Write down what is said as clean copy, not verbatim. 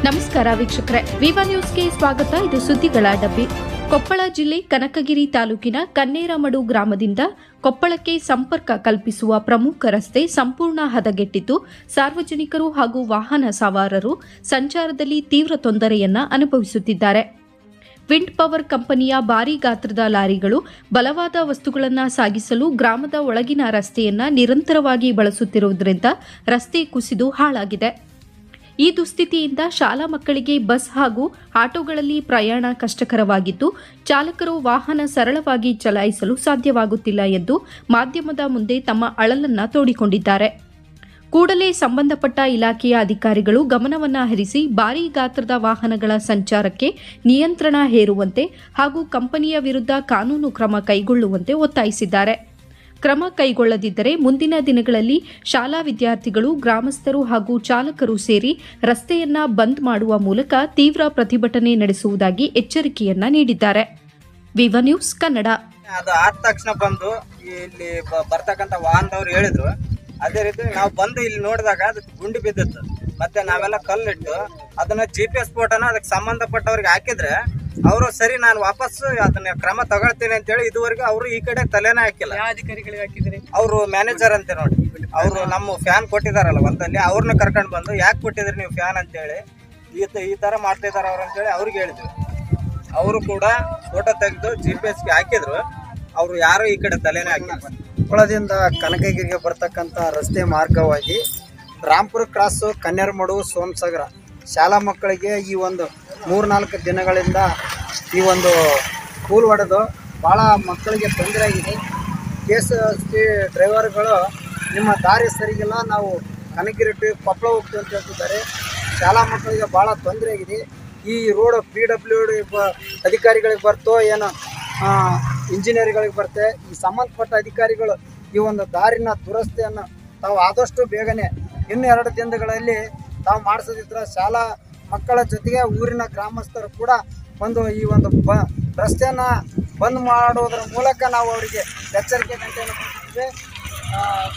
ನಮಸ್ಕಾರ ವೀಕ್ಷಕರೇ, ವಿವಾ ನ್ಯೂಸ್ಗೆ ಸ್ವಾಗತ. ಇದು ಸುದ್ದಿಗಳ ಡಬ್ಬಿ. ಕೊಪ್ಪಳ ಜಿಲ್ಲೆ ಕನಕಗಿರಿ ತಾಲೂಕಿನ ಕನ್ನೇರಮಡು ಗ್ರಾಮದಿಂದ ಕೊಪ್ಪಳಕ್ಕೆ ಸಂಪರ್ಕ ಕಲ್ಪಿಸುವ ಪ್ರಮುಖ ರಸ್ತೆ ಸಂಪೂರ್ಣ ಹದಗೆಟ್ಟಿದ್ದು, ಸಾರ್ವಜನಿಕರು ಹಾಗೂ ವಾಹನ ಸವಾರರು ಸಂಚಾರದಲ್ಲಿ ತೀವ್ರ ತೊಂದರೆಯನ್ನ ಅನುಭವಿಸುತ್ತಿದ್ದಾರೆ. ವಿಂಡ್ ಪವರ್ ಕಂಪನಿಯ ಭಾರೀ ಗಾತ್ರದ ಲಾರಿಗಳು ಬಲವಾದ ವಸ್ತುಗಳನ್ನು ಸಾಗಿಸಲು ಗ್ರಾಮದ ಒಳಗಿನ ರಸ್ತೆಯನ್ನ ನಿರಂತರವಾಗಿ ಬಳಸುತ್ತಿರುವುದರಿಂದ ರಸ್ತೆ ಕುಸಿದು ಹಾಳಾಗಿದೆ. ಈ ದುಸ್ಥಿತಿಯಿಂದ ಶಾಲಾ ಮಕ್ಕಳಿಗೆ ಬಸ್ ಹಾಗೂ ಆಟೋಗಳಲ್ಲಿ ಪ್ರಯಾಣ ಕಷ್ಟಕರವಾಗಿದ್ದು, ಚಾಲಕರು ವಾಹನ ಸರಳವಾಗಿ ಚಲಾಯಿಸಲು ಸಾಧ್ಯವಾಗುತ್ತಿಲ್ಲ ಎಂದು ಮಾಧ್ಯಮದ ಮುಂದೆ ತಮ್ಮ ಅಳಲನ್ನ ತೋಡಿಕೊಂಡಿದ್ದಾರೆ. ಕೂಡಲೇ ಸಂಬಂಧಪಟ್ಟ ಇಲಾಖೆಯ ಅಧಿಕಾರಿಗಳು ಗಮನವನ್ನು ಹರಿಸಿ ಭಾರೀ ಗಾತ್ರದ ವಾಹನಗಳ ಸಂಚಾರಕ್ಕೆ ನಿಯಂತ್ರಣ ಹೇರುವಂತೆ ಹಾಗೂ ಕಂಪನಿಯ ವಿರುದ್ಧ ಕಾನೂನು ಕ್ರಮ ಕೈಗೊಳ್ಳುವಂತೆ ಒತ್ತಾಯಿಸಿದ್ದಾರೆ. ಕ್ರಮ ಕೈಗೊಳ್ಳದಿದ್ದರೆ ಮುಂದಿನ ದಿನಗಳಲ್ಲಿ ಶಾಲಾ ವಿದ್ಯಾರ್ಥಿಗಳು, ಗ್ರಾಮಸ್ಥರು ಹಾಗೂ ಚಾಲಕರು ಸೇರಿ ರಸ್ತೆಯನ್ನ ಬಂದ್ ಮಾಡುವ ಮೂಲಕ ತೀವ್ರ ಪ್ರತಿಭಟನೆ ನಡೆಸುವುದಾಗಿ ಎಚ್ಚರಿಕೆಯನ್ನ ನೀಡಿದ್ದಾರೆ. ವಿವಾ ನ್ಯೂಸ್ ಕನ್ನಡ. ಅದು ಆದ ತಕ್ಷಣ ಬಂದು ಇಲ್ಲಿ ಬರ್ತಕ್ಕಂಥ ವಾಹನದವ್ರು ಹೇಳಿದ್ರು. ಅದೇ ರೀತಿ ನಾವು ಬಂದು ಇಲ್ಲಿ ನೋಡಿದಾಗ ಅದು ಗುಂಡಿ ಬಿದ್ದಿತ್ತು. ಮತ್ತೆ ನಾವೆಲ್ಲ ಕಲ್ಲಿಟ್ಟು ಅದನ್ನ GPS ಫೋಟೋನ ಅದಕ್ಕೆ ಸಂಬಂಧಪಟ್ಟವ್ರಿಗೆ ಹಾಕಿದ್ರೆ ಅವರು ಸರಿ ನಾನು ವಾಪಸ್ ಅದನ್ನ ಕ್ರಮ ತಗೊಳ್ತೀನಿ ಅಂತೇಳಿ ಇದುವರೆಗೂ ಅವರು ಈ ಕಡೆ ತಲೆನೇ ಹಾಕಿಲ್ಲ. ಯಾವ ಅಧಿಕಾರಿಗಳಿಗೆ ಹಾಕಿದ್ರಿ? ಅವರು ಮ್ಯಾನೇಜರ್ ಅಂತೆ ನೋಡಿ, ಅವರು ನಮ್ಮ ಫ್ಯಾನ್ ಕೊಟ್ಟಿದಾರಲ್ಲ ಹೊಲದಲ್ಲಿ, ಅವ್ರನ್ನ ಕರ್ಕೊಂಡು ಬಂದು ಯಾಕೆ ಕೊಟ್ಟಿದ್ರಿ ನೀವು ಫ್ಯಾನ್ ಅಂತೇಳಿ, ಈ ತರ ಮಾಡ್ತಿದಾರ ಅವ್ರು ಅಂತೇಳಿ ಅವ್ರಿಗೆ ಹೇಳಿದ್ವಿ. ಅವರು ಕೂಡ ಫೋಟೋ ತೆಗೆದು GPS ಹಾಕಿದ್ರು. ಅವರು ಯಾರು ಈ ಕಡೆ ತಲೆನೇ ಹಾಕಿಲ್ಲ. ಕೊಪ್ಪಳದಿಂದ ಕನಕಗಿರಿಗೆ ಬರ್ತಕ್ಕಂಥ ರಸ್ತೆ ಮಾರ್ಗವಾಗಿ ರಾಂಪುರ ಕ್ರಾಸು, ಕನ್ನೇರಮಡು, ಸೋಮಸಾಗರ ಶಾಲಾ ಮಕ್ಕಳಿಗೆ ಈ ಒಂದು 3-4 ದಿನಗಳಿಂದ ಈ ಒಂದು ಕೂಲ್ ಹೊಡೆದು ಭಾಳ ಮಕ್ಕಳಿಗೆ ತೊಂದರೆ ಆಗಿದೆ. KSRTC ಡ್ರೈವರ್ಗಳು ನಿಮ್ಮ ದಾರಿ ಸರಿಗಿಲ್ಲ, ನಾವು ಕನಕಗಿರಿ ಟು ಕೊಪ್ಪಳ ಹೋಗ್ತೀವಿ ಅಂತ ಹೇಳ್ತಿದ್ದಾರೆ. ಶಾಲಾ ಮಕ್ಕಳಿಗೆ ಭಾಳ ತೊಂದರೆ ಆಗಿದೆ. ಈ ರೋಡ್ PWD ಅಧಿಕಾರಿಗಳಿಗೆ ಬರ್ತೋ ಏನೋ ಇಂಜಿನಿಯರ್ಗಳಿಗೆ ಬರುತ್ತೆ. ಈ ಸಂಬಂಧಪಟ್ಟ ಅಧಿಕಾರಿಗಳು ಈ ಒಂದು ದಾರಿನ ದುರಸ್ತಿಯನ್ನು ತಾವು ಆದಷ್ಟು ಬೇಗನೆ ಇನ್ನು 2 ದಿನಗಳಲ್ಲಿ ತಾವು ಮಾಡಿಸೋದಿದ್ರೆ ಶಾಲಾ ಮಕ್ಕಳ ಜೊತೆಗೆ ಊರಿನ ಗ್ರಾಮಸ್ಥರು ಕೂಡ ಒಂದು ಈ ಒಂದು ರಸ್ತೆಯನ್ನು ಬಂದ್ ಮಾಡೋದ್ರ ಮೂಲಕ ನಾವು ಅವರಿಗೆ ಎಚ್ಚರಿಕೆ ಗಂಟೆಯನ್ನು ಕೊಡ್ತಿದ್ದೇವೆ.